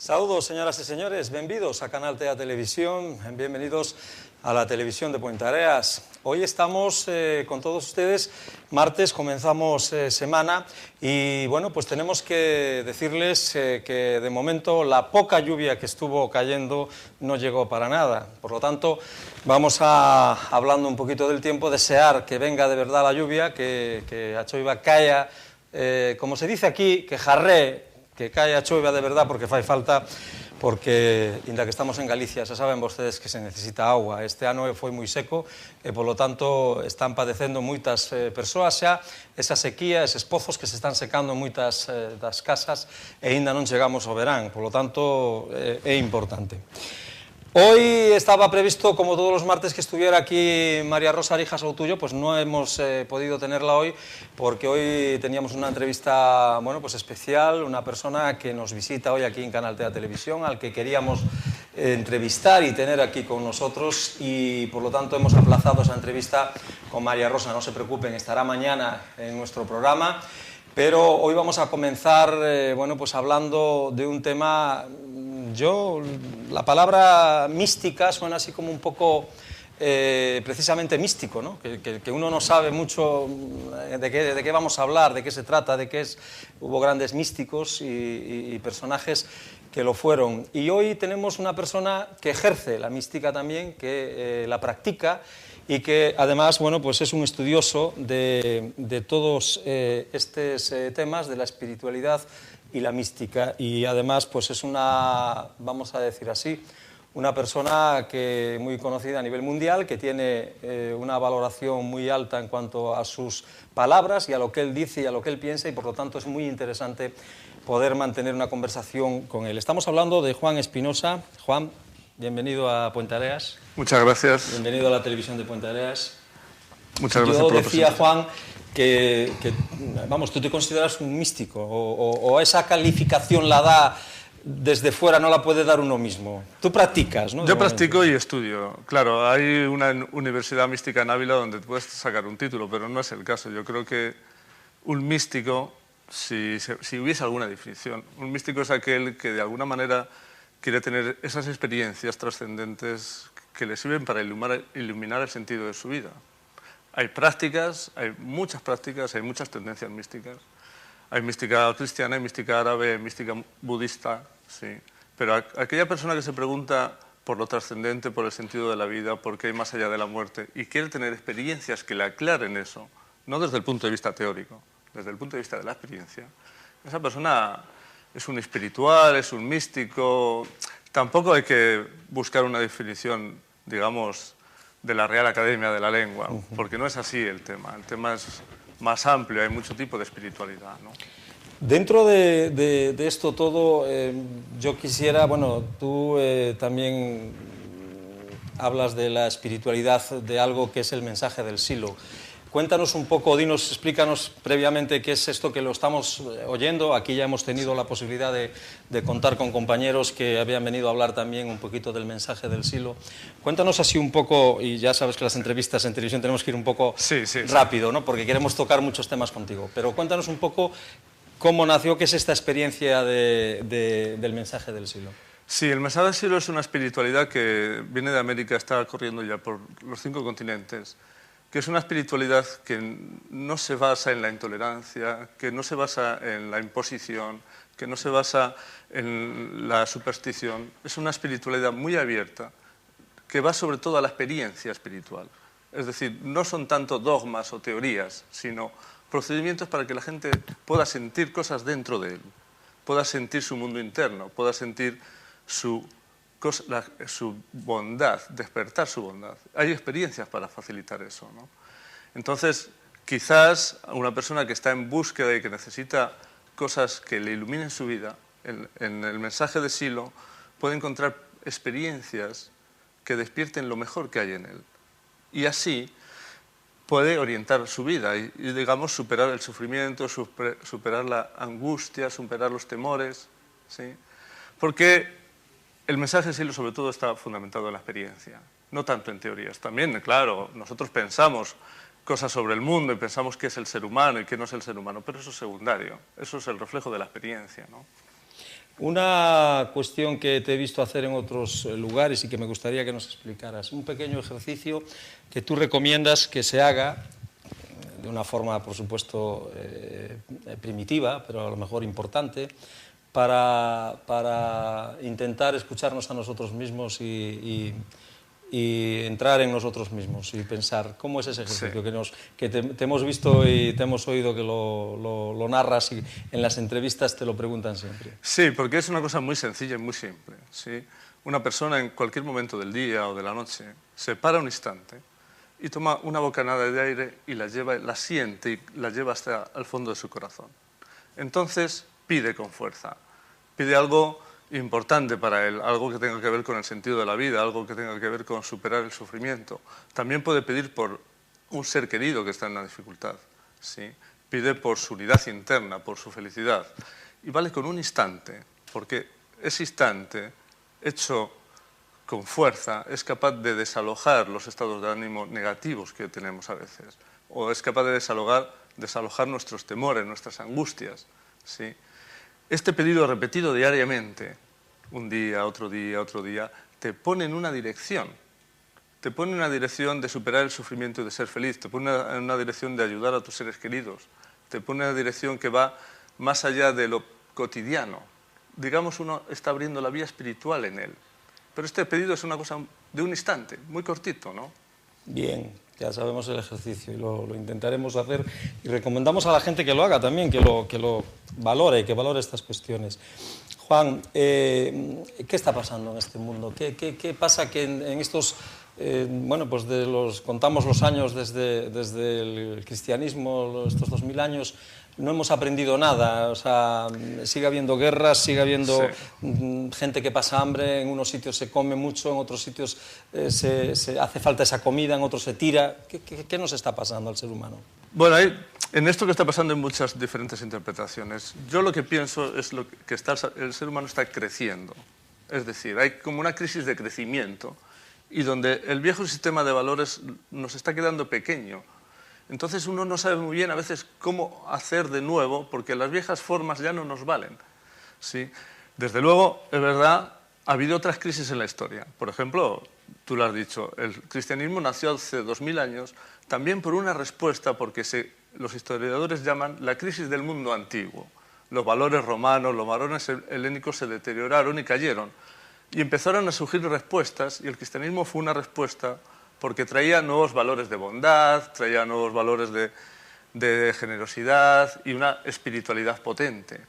Saludos, señoras y señores, benvidos a Canal TEA Televisión, bienvenidos a la televisión de Puentareas. Hoy estamos con todos ustedes, martes, comenzamos semana y bueno, pues tenemos que decirles que de momento la poca lluvia que estuvo cayendo no llegó para nada. Por lo tanto, vamos hablando un poquito del tiempo, desear que venga de verdad la lluvia, que a choiva caia, como se dice aquí, que jarree, que caia choiva de verdad, porque fai falta, porque, inda que estamos en Galicia, xa saben vostedes que se necesita agua. Este ano foi moi seco e, polo tanto, están padecendo moitas persoas xa esa sequía, eses pozos que se están secando moitas das casas e aínda non chegamos ao verán, polo tanto, é importante. Hoy estaba previsto, como todos los martes, que estuviera aquí María Rosa Arijas Outullo, pues no hemos podido tenerla hoy, porque hoy teníamos una entrevista, bueno, pues especial, una persona que nos visita hoy aquí en Canal TEA Televisión, al que queríamos entrevistar y tener aquí con nosotros, y por lo tanto hemos aplazado esa entrevista con María Rosa. No se preocupen, estará mañana en nuestro programa. Pero hoy vamos a comenzar, bueno, pues hablando de un tema. La palabra mística suena así como un poco precisamente místico, ¿no? Que uno no sabe mucho de qué vamos a hablar, de qué se trata, de qué es. Hubo grandes místicos y personajes que lo fueron. Y hoy tenemos una persona que ejerce la mística también, que la practica y que además, bueno, pues es un estudioso de todos estos temas de la espiritualidad y la mística, y además pues es una, vamos a decir así, una persona que muy conocida a nivel mundial, que tiene una valoración muy alta en cuanto a sus palabras y a lo que él dice y a lo que él piensa, y por lo tanto es muy interesante poder mantener una conversación con él. Estamos hablando de Juan Espinosa. Juan, bienvenido a Puentareas. Muchas gracias. Bienvenido a la televisión de Puentareas. Muchas gracias por la presentación. Yo decía, Juan, que, vamos, tú te consideras un místico, o esa calificación la da desde fuera, no la puede dar uno mismo. Tú practicas, ¿no? Yo practico y estudio. Claro, hay una universidad mística en Ávila donde puedes sacar un título, pero no es el caso. Yo creo que un místico, si hubiese alguna definición, un místico es aquel que de alguna manera quiere tener esas experiencias trascendentes que le sirven para iluminar el sentido de su vida. Hay prácticas, hay muchas tendencias místicas. Hay mística cristiana, hay mística árabe, hay mística budista, sí. Pero aquella persona que se pregunta por lo trascendente, por el sentido de la vida, por qué hay más allá de la muerte, y quiere tener experiencias que le aclaren eso, no desde el punto de vista teórico, desde el punto de vista de la experiencia, esa persona es un espiritual, es un místico. Tampoco hay que buscar una definición, digamos, de la Real Academia de la Lengua, porque no es así el tema es más amplio, hay mucho tipo de espiritualidad, ¿no? Dentro de esto todo, yo quisiera, bueno, tú también hablas de la espiritualidad, de algo que es el mensaje del Silo. Cuéntanos un poco, explícanos previamente qué es esto que lo estamos oyendo. Aquí ya hemos tenido la posibilidad de contar con compañeros que habían venido a hablar también un poquito del mensaje del Silo. Cuéntanos así un poco, y ya sabes que las entrevistas en televisión tenemos que ir un poco rápido, ¿no? Porque queremos tocar muchos temas contigo. Pero cuéntanos un poco cómo nació, qué es esta experiencia del mensaje del Silo. Sí, el mensaje del Silo es una espiritualidad que viene de América, está corriendo ya por los 5 continentes, que es una espiritualidad que no se basa en la intolerancia, que no se basa en la imposición, que no se basa en la superstición. Es una espiritualidad muy abierta, que va sobre todo a la experiencia espiritual. Es decir, no son tanto dogmas o teorías, sino procedimientos para que la gente pueda sentir cosas dentro de él, pueda sentir su mundo interno, pueda sentir su bondad, despertar su bondad. Hay experiencias para facilitar eso, ¿no? Entonces, quizás una persona que está en búsqueda y que necesita cosas que le iluminen su vida, en el mensaje de Silo puede encontrar experiencias que despierten lo mejor que hay en él. Y así puede orientar su vida y digamos, superar el sufrimiento, superar la angustia, superar los temores, ¿sí? Porque el mensaje de Silo sobre todo está fundamentado en la experiencia, no tanto en teorías. También, claro, nosotros pensamos cosas sobre el mundo y pensamos qué es el ser humano y qué no es el ser humano, pero eso es secundario, eso es el reflejo de la experiencia, ¿no? Una cuestión que te he visto hacer en otros lugares y que me gustaría que nos explicaras, un pequeño ejercicio que tú recomiendas que se haga de una forma, por supuesto, primitiva, pero a lo mejor importante, para intentar escucharnos a nosotros mismos y entrar en nosotros mismos y pensar cómo es ese ejercicio que te hemos visto y te hemos oído que lo narras y en las entrevistas te lo preguntan siempre. Sí, porque es una cosa muy sencilla y muy simple, ¿sí? Una persona en cualquier momento del día o de la noche se para un instante y toma una bocanada de aire y la siente y la lleva hasta el fondo de su corazón. Entonces pide con fuerza, pide algo importante para él, algo que tenga que ver con el sentido de la vida, algo que tenga que ver con superar el sufrimiento. También puede pedir por un ser querido que está en una dificultad, ¿sí? Pide por su unidad interna, por su felicidad. Y vale con un instante, porque ese instante, hecho con fuerza, es capaz de desalojar los estados de ánimo negativos que tenemos a veces, o es capaz de desalojar nuestros temores, nuestras angustias, ¿sí? Este pedido repetido diariamente, un día, otro día, te pone en una dirección. Te pone en una dirección de superar el sufrimiento y de ser feliz. Te pone en una dirección de ayudar a tus seres queridos. Te pone en una dirección que va más allá de lo cotidiano. Digamos, uno está abriendo la vía espiritual en él. Pero este pedido es una cosa de un instante, muy cortito, ¿no? Bien, ya sabemos el ejercicio y lo intentaremos hacer y recomendamos a la gente que lo haga también, que lo valore, que valore estas cuestiones. Juan, ¿qué está pasando en este mundo? ¿Qué pasa que en estos, bueno, pues contamos los años desde el cristianismo, estos 2000 años, no hemos aprendido nada? O sea, sigue habiendo guerras, sigue habiendo gente que pasa hambre, en unos sitios se come mucho, en otros sitios se hace falta esa comida, en otros se tira. ¿Qué nos está pasando al ser humano? Bueno, en esto que está pasando hay muchas diferentes interpretaciones. Yo lo que pienso es que el ser humano está creciendo. Es decir, hay como una crisis de crecimiento y donde el viejo sistema de valores nos está quedando pequeño. Entonces uno no sabe muy bien a veces cómo hacer de nuevo, porque las viejas formas ya no nos valen, ¿sí? Desde luego, es verdad, ha habido otras crisis en la historia. Por ejemplo, tú lo has dicho, el cristianismo nació hace 2000 años también por una respuesta, porque los historiadores llaman la crisis del mundo antiguo. Los valores romanos, los valores helénicos se deterioraron y cayeron. Y empezaron a surgir respuestas, y el cristianismo fue una respuesta porque traía nuevos valores de bondad, traía nuevos valores de generosidad y una espiritualidad potente.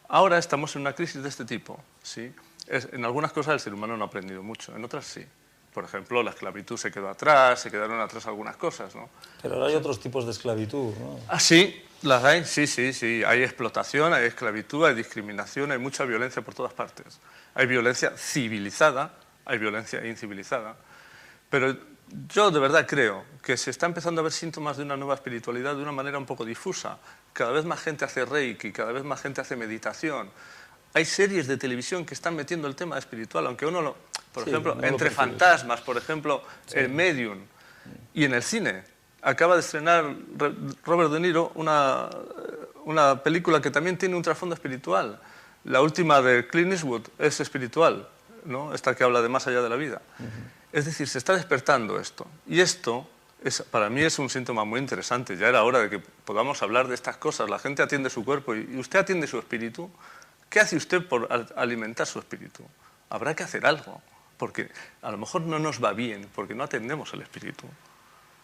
Ahora estamos en una crisis de este tipo, ¿sí? En algunas cosas el ser humano no ha aprendido mucho, en otras sí. Por ejemplo, la esclavitud se quedó atrás, se quedaron atrás algunas cosas, ¿no? Pero ahora hay otros tipos de esclavitud, ¿no? Ah, sí, las hay, sí. Hay explotación, hay esclavitud, hay discriminación, hay mucha violencia por todas partes. Hay violencia civilizada, hay violencia incivilizada. Pero yo de verdad creo que se está empezando a ver síntomas de una nueva espiritualidad de una manera un poco difusa. Cada vez más gente hace reiki, cada vez más gente hace meditación. Hay series de televisión que están metiendo el tema espiritual, aunque uno lo... Por ejemplo, Entre Fantasmas, por ejemplo, El Medium. Y en el cine acaba de estrenar Robert De Niro una película que también tiene un trasfondo espiritual. La última de Clint Eastwood es espiritual, ¿no? Esta que habla de más allá de la vida. Es decir, se está despertando esto. Y esto, para mí, es un síntoma muy interesante. Ya era hora de que podamos hablar de estas cosas. La gente atiende su cuerpo y usted atiende su espíritu. ¿Qué hace usted por alimentar su espíritu? Habrá que hacer algo, porque a lo mejor no nos va bien, porque no atendemos el espíritu,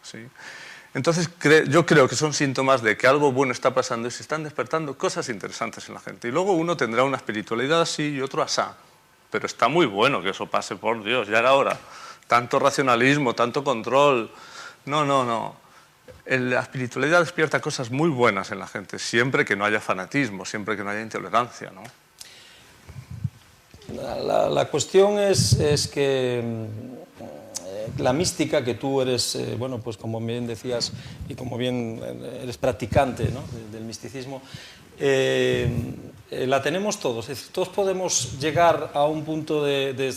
¿sí? Entonces, yo creo que son síntomas de que algo bueno está pasando y se están despertando cosas interesantes en la gente. Y luego uno tendrá una espiritualidad así y otro asá. Pero está muy bueno que eso pase, por Dios, ya era hora. Tanto racionalismo, tanto control. No. La espiritualidad despierta cosas muy buenas en la gente, siempre que no haya fanatismo, siempre que no haya intolerancia, ¿no? La cuestión es que la mística, que tú eres, bueno, pues como bien decías, y como bien eres practicante, ¿no?, del misticismo, la tenemos todos. Es decir, todos podemos llegar a un punto de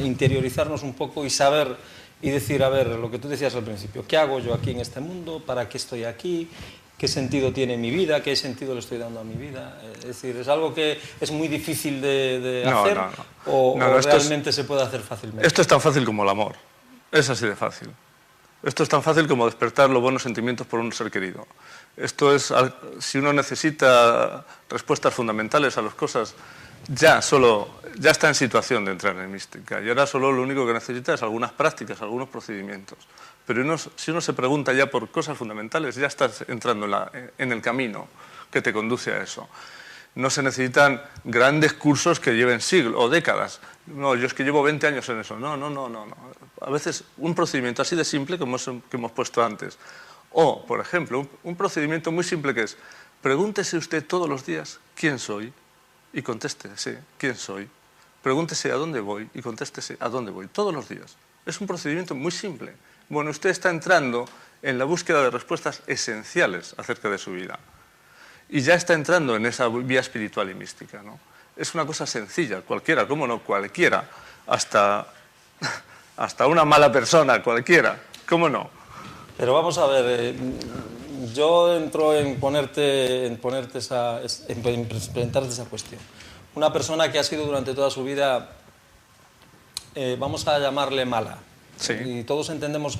interiorizarnos un poco y saber y decir, a ver, lo que tú decías al principio, ¿qué hago yo aquí en este mundo? ¿Para qué estoy aquí? qué sentido tiene mi vida, qué sentido le estoy dando a mi vida. Es decir, ¿es algo que es muy difícil de hacer o realmente se puede hacer fácilmente? Esto es tan fácil como el amor, es así de fácil. Esto es tan fácil como despertar los buenos sentimientos por un ser querido. Esto es, si uno necesita respuestas fundamentales a las cosas, ya está en situación de entrar en mística. Y ahora solo lo único que necesita es algunas prácticas, algunos procedimientos. Pero si uno se pregunta ya por cosas fundamentales, ya estás entrando en el camino que te conduce a eso. No se necesitan grandes cursos que lleven siglos o décadas. No, yo es que llevo 20 años en eso. No. A veces un procedimiento así de simple que hemos puesto antes. O, por ejemplo, un procedimiento muy simple que es: pregúntese usted todos los días quién soy y contéstese quién soy. Pregúntese a dónde voy y contéstese a dónde voy, todos los días. Es un procedimiento muy simple. Bueno, usted está entrando en la búsqueda de respuestas esenciales acerca de su vida. Y ya está entrando en esa vía espiritual y mística, ¿no? Es una cosa sencilla, cualquiera, ¿cómo no? Cualquiera, hasta una mala persona, cualquiera, ¿cómo no? Pero vamos a ver, yo entro en presentarte esa cuestión. Una persona que ha sido durante toda su vida, vamos a llamarle mala. Sí. Y todos entendemos,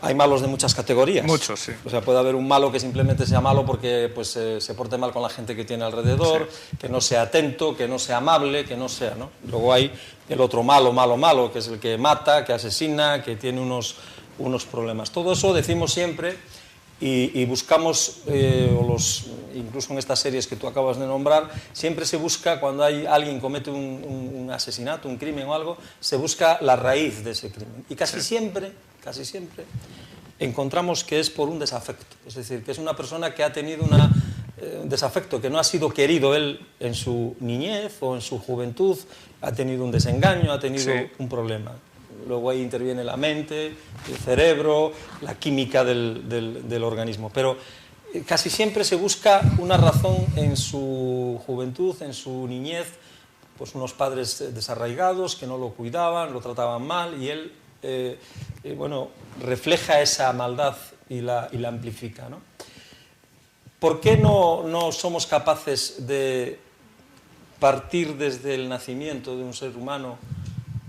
hay malos de muchas categorías. Muchos, sí. O sea, puede haber un malo que simplemente sea malo porque pues, se porte mal con la gente que tiene alrededor, sí, que no sea atento, que no sea amable, que no sea, ¿no? Luego hay el otro malo, que es el que mata, que asesina, que tiene unos problemas. Todo eso decimos siempre y buscamos, incluso en estas series que tú acabas de nombrar, siempre se busca, cuando alguien comete un asesinato, un crimen o algo, se busca la raíz de ese crimen. Y casi siempre encontramos que es por un desafecto. Es decir, que es una persona que ha tenido un desafecto, que no ha sido querido él en su niñez o en su juventud, ha tenido un desengaño, ha tenido un problema. Luego ahí interviene la mente, el cerebro, la química del organismo. Pero casi siempre se busca una razón en su juventud, en su niñez, pues unos padres desarraigados que no lo cuidaban, lo trataban mal y él, refleja esa maldad y la amplifica, ¿no? ¿Por qué no somos capaces de partir desde el nacimiento de un ser humano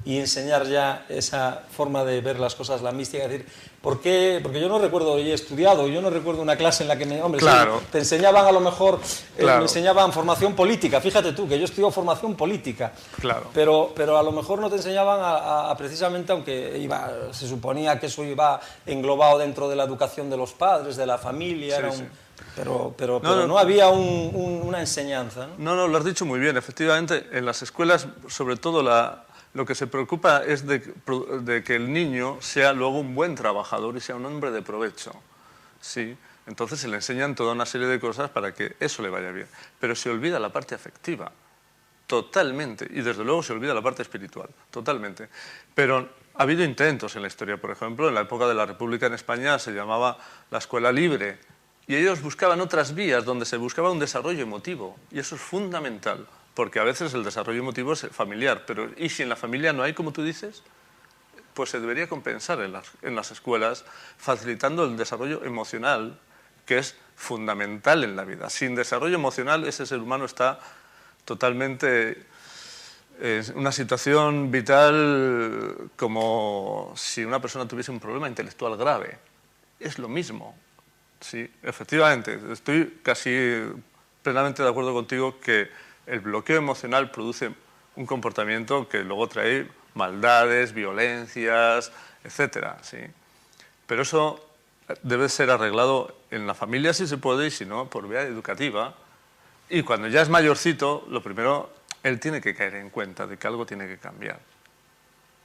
y enseñar ya esa forma de ver las cosas, la mística? Es decir, ¿por qué? Porque yo no recuerdo, y he estudiado, yo no recuerdo una clase en la que claro, sí, te enseñaban a lo mejor, me enseñaban formación política, fíjate tú, que yo estudio formación política, claro, pero a lo mejor no te enseñaban a precisamente, aunque se suponía que eso iba englobado dentro de la educación de los padres, de la familia, pero no había una enseñanza, ¿no? No, lo has dicho muy bien, efectivamente, en las escuelas, sobre todo lo que se preocupa es de que el niño sea luego un buen trabajador y sea un hombre de provecho. Sí, entonces se le enseñan toda una serie de cosas para que eso le vaya bien. Pero se olvida la parte afectiva, totalmente. Y desde luego se olvida la parte espiritual, totalmente. Pero ha habido intentos en la historia, por ejemplo, en la época de la República en España se llamaba la escuela libre. Y ellos buscaban otras vías donde se buscaba un desarrollo emotivo. Y eso es fundamental. Porque a veces el desarrollo emotivo es familiar, y si en la familia no hay, como tú dices, pues se debería compensar en las escuelas, facilitando el desarrollo emocional, que es fundamental en la vida. Sin desarrollo emocional, ese ser humano está totalmente en una situación vital como si una persona tuviese un problema intelectual grave. Es lo mismo. Sí, efectivamente, estoy casi plenamente de acuerdo contigo que el bloqueo emocional produce un comportamiento que luego trae maldades, violencias, etcétera, ¿sí? Pero eso debe ser arreglado en la familia si se puede y si no, por vía educativa. Y cuando ya es mayorcito, lo primero, él tiene que caer en cuenta de que algo tiene que cambiar.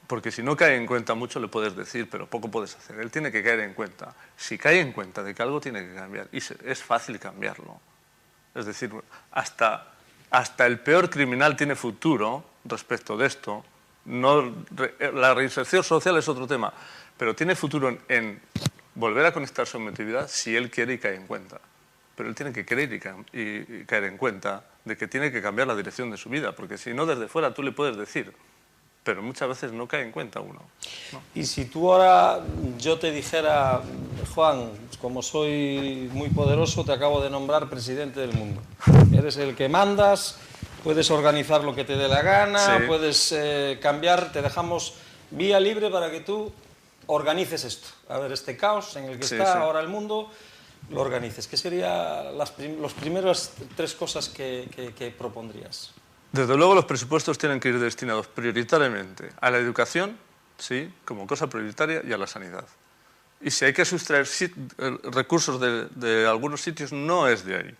Porque si no cae en cuenta mucho le puedes decir, pero poco puedes hacer. Él tiene que caer en cuenta. Si cae en cuenta de que algo tiene que cambiar, y es fácil cambiarlo. Es decir, hasta el peor criminal tiene futuro respecto de esto. La reinserción social es otro tema, pero tiene futuro en volver a conectar su emotividad si él quiere y cae en cuenta. Pero él tiene que querer y caer en cuenta de que tiene que cambiar la dirección de su vida, porque si no, desde fuera tú le puedes decir, pero muchas veces no cae en cuenta uno, ¿no? Y si tú ahora, yo te dijera, Juan, como soy muy poderoso, te acabo de nombrar presidente del mundo. Eres el que mandas, puedes organizar lo que te dé la gana, Sí. puedes cambiar, te dejamos vía libre para que tú organices esto. A ver, este caos en el que Sí, está sí. ahora el mundo, lo organices. ¿Qué serían las primeras 3 cosas que propondrías? Desde luego los presupuestos tienen que ir destinados prioritariamente a la educación, sí, como cosa prioritaria, y a la sanidad. Y si hay que sustraer recursos de algunos sitios, no es de ahí.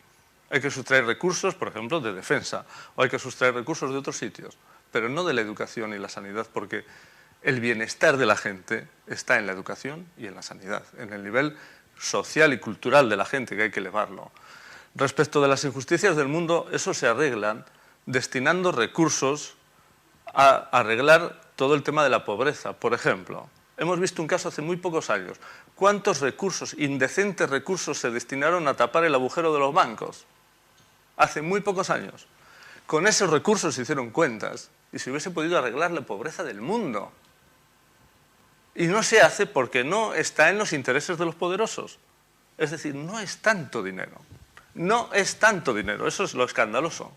Hay que sustraer recursos, por ejemplo, de defensa, o hay que sustraer recursos de otros sitios, pero no de la educación y la sanidad, porque el bienestar de la gente está en la educación y en la sanidad, en el nivel social y cultural de la gente, que hay que elevarlo. Respecto de las injusticias del mundo, eso se arreglan destinando recursos a arreglar todo el tema de la pobreza. Por ejemplo, hemos visto un caso hace muy pocos años. ¿Cuántos recursos, indecentes recursos, se destinaron a tapar el agujero de los bancos? Hace muy pocos años. Con esos recursos se hicieron cuentas y se hubiese podido arreglar la pobreza del mundo. Y no se hace porque no está en los intereses de los poderosos. Es decir, no es tanto dinero. No es tanto dinero. Eso es lo escandaloso.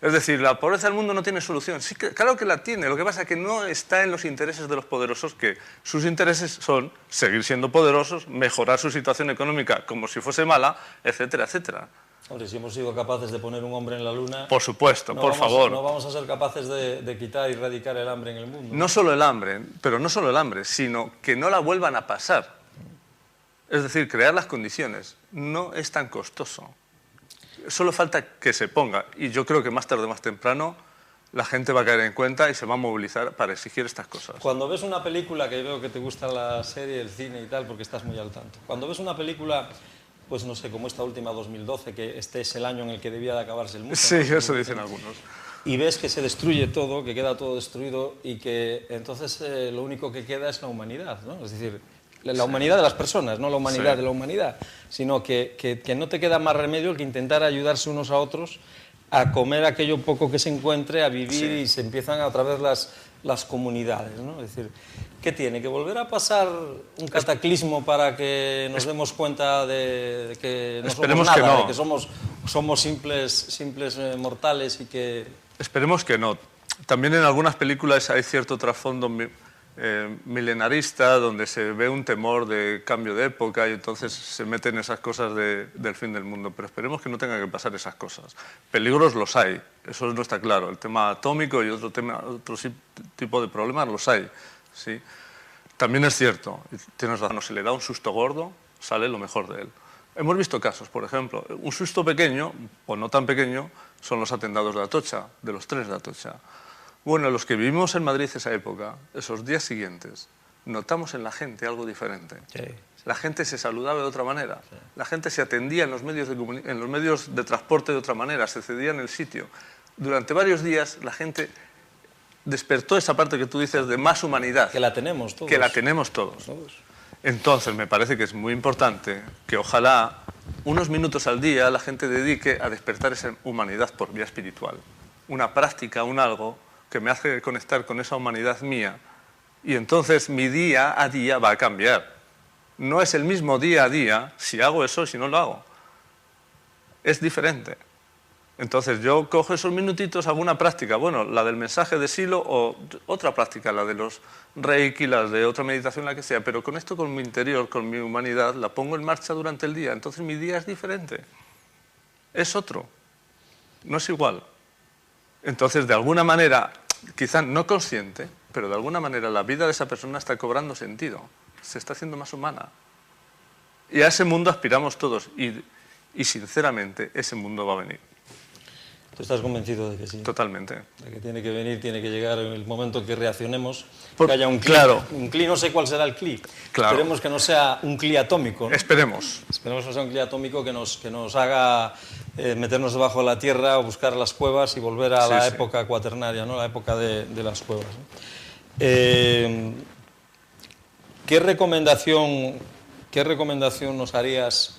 Es decir, la pobreza del mundo no tiene solución. Sí, claro que la tiene. Lo que pasa es que no está en los intereses de los poderosos, que sus intereses son seguir siendo poderosos, mejorar su situación económica como si fuese mala, etcétera, etcétera. Hombre, si hemos sido capaces de poner un hombre en la luna... Por supuesto, no por vamos, favor. No vamos a ser capaces de quitar y erradicar el hambre en el mundo. No solo el hambre, pero no solo el hambre, sino que no la vuelvan a pasar. Es decir, crear las condiciones. No es tan costoso. Solo falta que se ponga. Y yo creo que más tarde o más temprano la gente va a caer en cuenta y se va a movilizar para exigir estas cosas. Cuando ves una película, que veo que te gusta la serie, el cine y tal, porque estás muy al tanto. Cuando ves una película, pues no sé, como esta última 2012, que este es el año en el que debía de acabarse el mundo. Sí, ¿no? eso dicen algunos. Y ves que se destruye todo, que queda todo destruido y que entonces lo único que queda es la humanidad, ¿no? Es decir, la humanidad de las personas, no la humanidad de la humanidad, sino que no te queda más remedio que intentar ayudarse unos a otros a comer aquello poco que se encuentre, a vivir, y se empiezan otra vez las comunidades, ¿no? Es decir, ¿qué tiene? ¿Que volver a pasar un cataclismo para que nos demos cuenta de que no somos nada, que no. de que somos simples mortales y que... Esperemos que no. También en algunas películas hay cierto trasfondo milenarista, donde se ve un temor de cambio de época y entonces se meten esas cosas del fin del mundo. Pero esperemos que no tengan que pasar esas cosas. Peligros los hay, eso no está claro. El tema atómico y otro tipo de problemas los hay, ¿sí? También es cierto, tienes razón, si le da un susto gordo, sale lo mejor de él. Hemos visto casos, por ejemplo, un susto pequeño, o no tan pequeño, son los atentados de Atocha, de los 3 de Atocha. Bueno, los que vivimos en Madrid esa época, esos días siguientes, notamos en la gente algo diferente. Sí. La gente se saludaba de otra manera, la gente se atendía en los medios de transporte de otra manera, se cedía en el sitio. Durante varios días la gente despertó esa parte que tú dices de más humanidad. Que la tenemos todos. Que la tenemos todos. Entonces me parece que es muy importante que ojalá unos minutos al día la gente dedique a despertar esa humanidad por vía espiritual. Una práctica, un algo que me hace conectar con esa humanidad mía, y entonces mi día a día va a cambiar. No es el mismo día a día si hago eso y si no lo hago. Es diferente. Entonces yo cojo esos minutitos, hago una práctica, bueno, la del mensaje de Silo o otra práctica, la de los Reiki, la de otra meditación, la que sea, pero con esto, con mi interior, con mi humanidad, la pongo en marcha durante el día. Entonces mi día es diferente. Es otro. No es igual. Entonces, de alguna manera, quizá no consciente, pero de alguna manera la vida de esa persona está cobrando sentido, se está haciendo más humana. Y a ese mundo aspiramos todos y sinceramente ese mundo va a venir. ¿Tú estás convencido de que sí? Totalmente. De que tiene que venir, tiene que llegar el momento en que reaccionemos, que haya un cli. Claro. Un cli, no sé cuál será el cli. Claro. Esperemos que no sea un cli atómico, ¿no? Esperemos. Esperemos que no sea un cli atómico que nos haga meternos debajo de la tierra o buscar las cuevas y volver a la época cuaternaria, ¿no? La época de las cuevas, ¿no? ¿Qué recomendación nos harías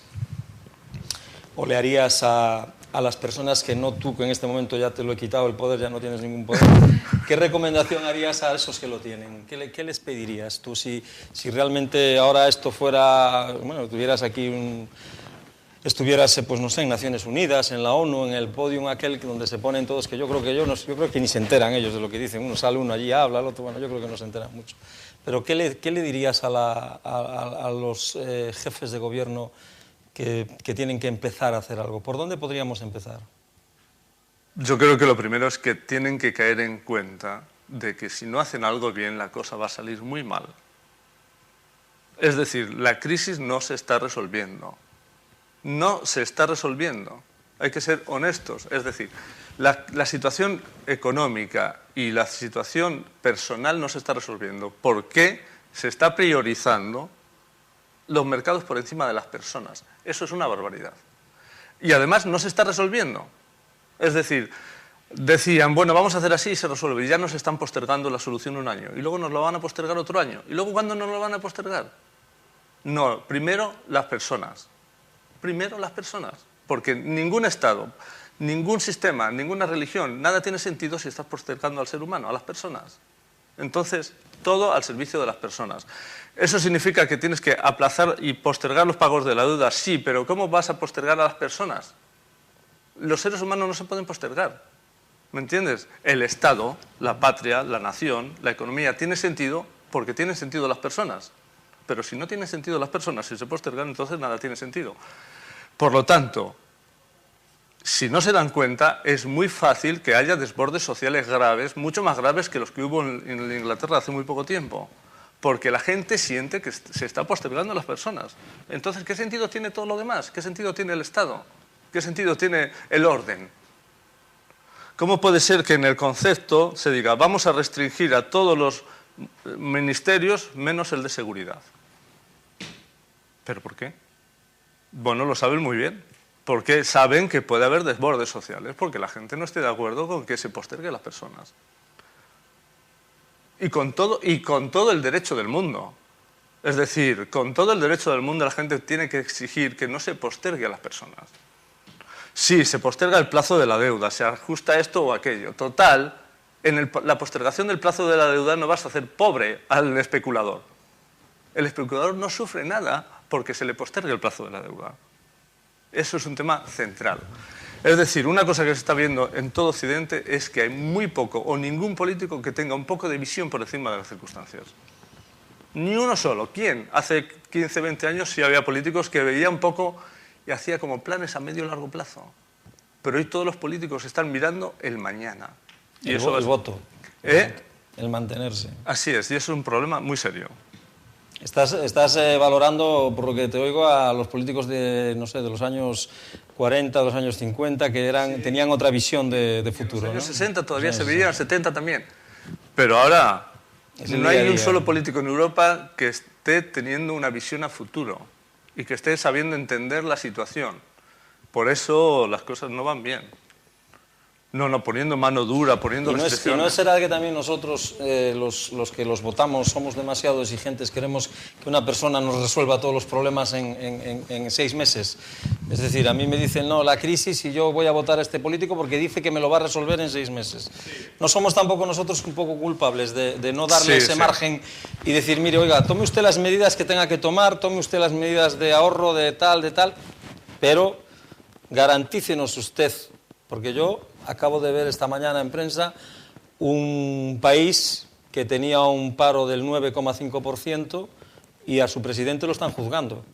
o le harías a a las personas que no tú, que en este momento ya te lo he quitado el poder, ya no tienes ningún poder, ¿qué recomendación harías a esos que lo tienen? ¿Qué les pedirías tú si realmente ahora esto fuera, bueno, tuvieras aquí estuvieras, pues no sé, en Naciones Unidas, en la ONU, en el podium aquel donde se ponen todos, que yo creo que ni se enteran ellos de lo que dicen, uno allí, habla, el otro, bueno, yo creo que no se enteran mucho. Pero ¿qué le dirías a los jefes de gobierno que tienen que empezar a hacer algo? ¿Por dónde podríamos empezar? Yo creo que lo primero es que tienen que caer en cuenta de que si no hacen algo bien, la cosa va a salir muy mal. Es decir, la crisis no se está resolviendo. No se está resolviendo. Hay que ser honestos. Es decir, la situación económica y la situación personal no se está resolviendo. ¿Por qué se está priorizando los mercados por encima de las personas? Eso es una barbaridad. Y además no se está resolviendo. Es decir, decían, bueno, vamos a hacer así y se resuelve. Y ya nos están postergando la solución un año. Y luego nos lo van a postergar otro año. ¿Y luego cuándo nos lo van a postergar? No, primero las personas. Primero las personas. Porque ningún Estado, ningún sistema, ninguna religión, nada tiene sentido si estás postergando al ser humano, a las personas. Entonces, todo al servicio de las personas. ¿Eso significa que tienes que aplazar y postergar los pagos de la deuda? Sí, pero ¿cómo vas a postergar a las personas? Los seres humanos no se pueden postergar. ¿Me entiendes? El Estado, la patria, la nación, la economía, tiene sentido porque tienen sentido las personas. Pero si no tienen sentido las personas, si se postergan, entonces nada tiene sentido. Por lo tanto, si no se dan cuenta, es muy fácil que haya desbordes sociales graves, mucho más graves que los que hubo en Inglaterra hace muy poco tiempo. Porque la gente siente que se está postergando a las personas. Entonces, ¿qué sentido tiene todo lo demás? ¿Qué sentido tiene el Estado? ¿Qué sentido tiene el orden? ¿Cómo puede ser que en el concepto se diga vamos a restringir a todos los ministerios menos el de seguridad? ¿Pero por qué? Bueno, lo saben muy bien. Porque saben que puede haber desbordes sociales, porque la gente no esté de acuerdo con que se postergue a las personas. Y con todo el derecho del mundo. Es decir, con todo el derecho del mundo la gente tiene que exigir que no se postergue a las personas. Sí, se posterga el plazo de la deuda, se ajusta esto o aquello. Total, en la postergación del plazo de la deuda no vas a hacer pobre al especulador. El especulador no sufre nada porque se le postergue el plazo de la deuda. Eso es un tema central. Es decir, una cosa que se está viendo en todo Occidente es que hay muy poco o ningún político que tenga un poco de visión por encima de las circunstancias. Ni uno solo. ¿Quién? Hace 15, 20 años sí había políticos que veían un poco y hacía como planes a medio y largo plazo. Pero hoy todos los políticos están mirando el mañana. Y el voto. El mantenerse. Así es, y eso es un problema muy serio. Estás valorando, por lo que te oigo, a los políticos de, no sé, de los años 40, de los años 50, que tenían otra visión de futuro. En los años ¿no? 60 todavía se veía, 70 también. Pero ahora no hay ni un solo político en Europa que esté teniendo una visión a futuro y que esté sabiendo entender la situación. Por eso las cosas no van bien. No, poniendo mano dura, poniendo restricciones. ¿Y no será que también nosotros, los que los votamos, somos demasiado exigentes? Queremos que una persona nos resuelva todos los problemas en 6 meses. Es decir, a mí me dicen, no, la crisis, y yo voy a votar a este político porque dice que me lo va a resolver en 6 meses. Sí. ¿No somos tampoco nosotros un poco culpables de no darle ese margen y decir, mire, oiga, tome usted las medidas que tenga que tomar, tome usted las medidas de ahorro, de tal, pero garantícenos usted, porque yo acabo de ver esta mañana en prensa un país que tenía un paro del 9,5% y a su presidente lo están juzgando.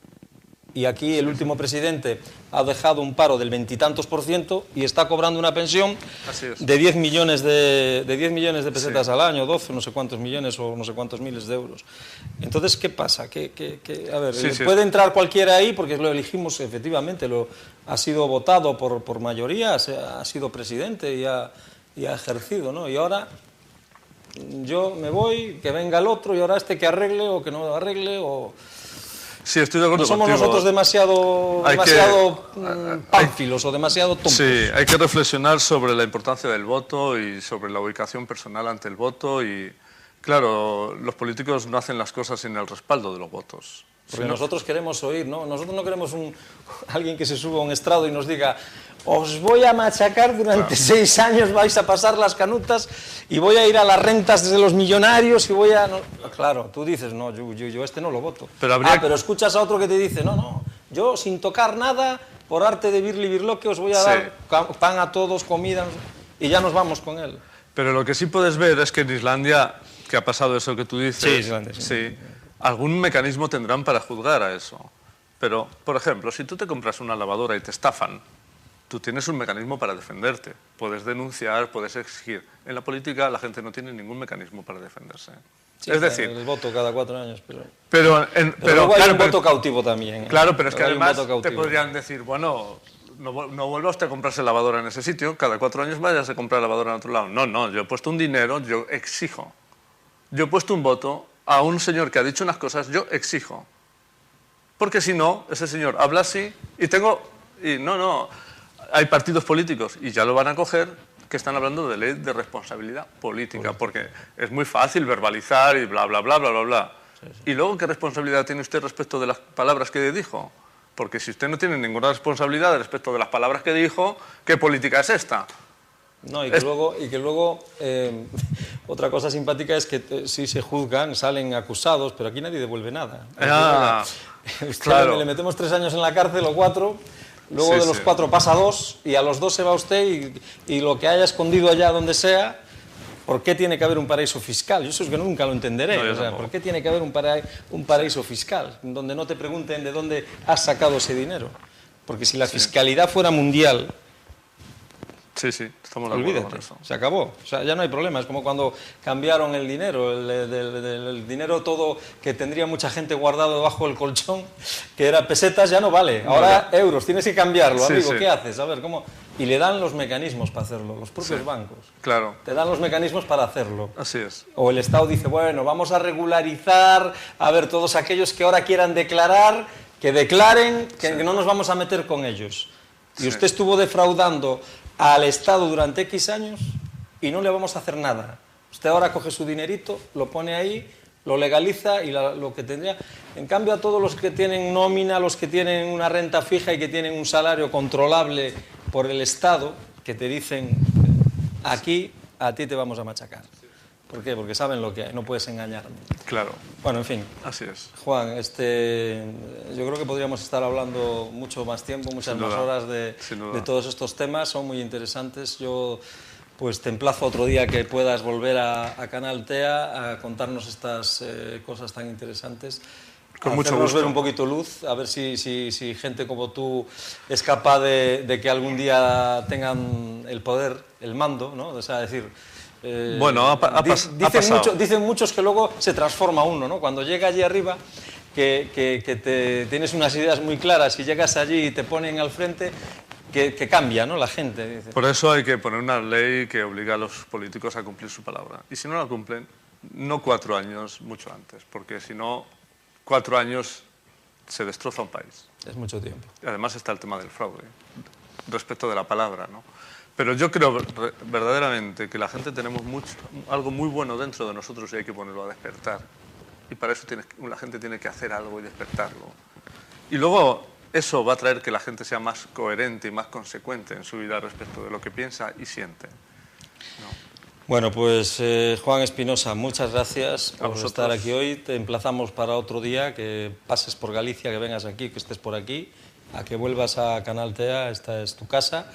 Y aquí el último presidente ha dejado un paro del 20 y tantos % y está cobrando una pensión de 10 millones de pesetas al año, 12, no sé cuántos millones o no sé cuántos miles de euros. Entonces, ¿qué pasa? A ver, puede entrar cualquiera ahí porque lo elegimos efectivamente, ha sido votado por mayoría, ha sido presidente y ha ejercido, ¿no? Y ahora yo me voy, que venga el otro y ahora que arregle o que no arregle o... Sí, estoy de acuerdo contigo. ¿No somos nosotros demasiado pánfilos o demasiado tontos? Sí, hay que reflexionar sobre la importancia del voto y sobre la ubicación personal ante el voto y, claro, los políticos no hacen las cosas sin el respaldo de los votos. Porque nosotros queremos oír, ¿no? Nosotros no queremos alguien que se suba a un estrado y nos diga, os voy a machacar durante 6 años, vais a pasar las canutas y voy a ir a las rentas de los millonarios y voy a... No. Claro, tú dices, no, yo este no lo voto. Pero escuchas a otro que te dice, no, yo sin tocar nada, por arte de birli-birloque, os voy a dar pan a todos, comida, y ya nos vamos con él. Pero lo que sí puedes ver es que en Islandia, que ha pasado eso que tú dices, Islandia, sí, algún mecanismo tendrán para juzgar a eso. Pero, por ejemplo, si tú te compras una lavadora y te estafan, tú tienes un mecanismo para defenderte. Puedes denunciar, puedes exigir. En la política la gente no tiene ningún mecanismo para defenderse. Sí, es decir... El voto cada 4 años, pero luego hay un voto cautivo también. Claro, pero es que además te podrían decir, bueno, no vuelva usted a comprarse lavadora en ese sitio, cada 4 años vayas a comprar lavadora en otro lado. No, yo he puesto un dinero, yo exijo. Yo he puesto un voto a un señor que ha dicho unas cosas, yo exijo. Porque si no, ese señor habla así y no, hay partidos políticos y ya lo van a coger que están hablando de ley de responsabilidad política, porque es muy fácil verbalizar y bla, bla, bla, bla, bla, bla. Y luego, ¿qué responsabilidad tiene usted respecto de las palabras que dijo? Porque si usted no tiene ninguna responsabilidad respecto de las palabras que dijo, ¿qué política es esta? No, y que luego otra cosa simpática es que sí se juzgan, salen acusados, pero aquí nadie devuelve nada. Claro. Le metemos 3 años en la cárcel o 4, luego de los 4 pasa 2 y a los 2 se va usted y lo que haya escondido allá donde sea, ¿por qué tiene que haber un paraíso fiscal? Yo eso es que nunca lo entenderé. ¿Por qué tiene que haber un paraíso fiscal donde no te pregunten de dónde has sacado ese dinero? Porque si la fiscalidad fuera mundial... Sí, estamos de acuerdo con eso. Se acabó, o sea, ya no hay problema. Es como cuando cambiaron el dinero, el dinero todo que tendría mucha gente guardado debajo del colchón, que era pesetas, ya no vale. Ahora euros, tienes que cambiarlo, amigo. ¿Qué haces? A ver, ¿cómo? Y le dan los mecanismos para hacerlo, los propios bancos. Claro. Te dan los mecanismos para hacerlo. Así es. O el Estado dice, bueno, vamos a regularizar, a ver, todos aquellos que ahora quieran declarar, que declaren, que no nos vamos a meter con ellos. Y usted estuvo defraudando al Estado durante X años y no le vamos a hacer nada. Usted ahora coge su dinerito, lo pone ahí, lo legaliza y lo que tendría... En cambio, a todos los que tienen nómina, los que tienen una renta fija y que tienen un salario controlable por el Estado, que te dicen, aquí a ti te vamos a machacar. ¿Por qué? Porque saben lo que hay, no puedes engañarme. Claro. Bueno, en fin. Así es. Juan, yo creo que podríamos estar hablando mucho más tiempo, muchas más horas de todos estos temas, son muy interesantes. Yo pues te emplazo otro día que puedas volver a Canal TEA a contarnos estas cosas tan interesantes. Con mucho gusto. Ver un poquito luz, a ver si gente como tú es capaz de que algún día tengan el poder, el mando, ¿no? O sea, decir... bueno, ha pasado. Dicen muchos que luego se transforma uno, ¿no? Cuando llega allí arriba, que tienes unas ideas muy claras y llegas allí y te ponen al frente, que cambia, ¿no? La gente. Dice. Por eso hay que poner una ley que obliga a los políticos a cumplir su palabra. Y si no la cumplen, no 4 años, mucho antes, porque si no, 4 años se destroza un país. Es mucho tiempo. Y además está el tema del fraude, respecto de la palabra, ¿no? Pero yo creo verdaderamente que la gente tenemos algo muy bueno dentro de nosotros y hay que ponerlo a despertar. Y para eso la gente tiene que hacer algo y despertarlo. Y luego eso va a traer que la gente sea más coherente y más consecuente en su vida respecto de lo que piensa y siente. ¿No? Bueno, pues Juan Espinosa, muchas gracias por estar aquí hoy. Te emplazamos para otro día, que pases por Galicia, que vengas aquí, que estés por aquí, a que vuelvas a Canal TEA, esta es tu casa,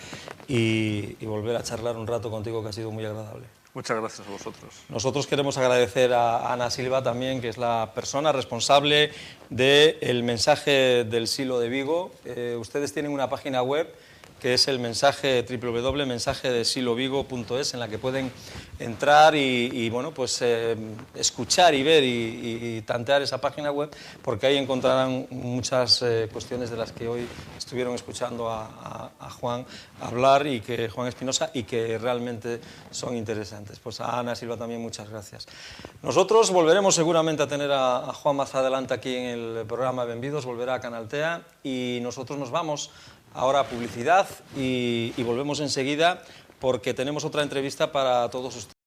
y volver a charlar un rato contigo, que ha sido muy agradable. Muchas gracias a vosotros. Nosotros queremos agradecer a Ana Silva también, que es la persona responsable del mensaje del Silo de Vigo. Ustedes tienen una página web que es el mensaje www.mensajedesilovigo.es, en la que pueden entrar y bueno, pues escuchar y ver y tantear esa página web, porque ahí encontrarán muchas cuestiones de las que hoy estuvieron escuchando a Juan hablar, y que Juan Espinosa, y que realmente son interesantes. Pues a Ana Silva también muchas gracias. Nosotros volveremos seguramente a tener a Juan más adelante aquí en el programa Benvidos, volverá a Canal TEA, y nosotros nos vamos ahora a publicidad y volvemos enseguida, porque tenemos otra entrevista para todos ustedes.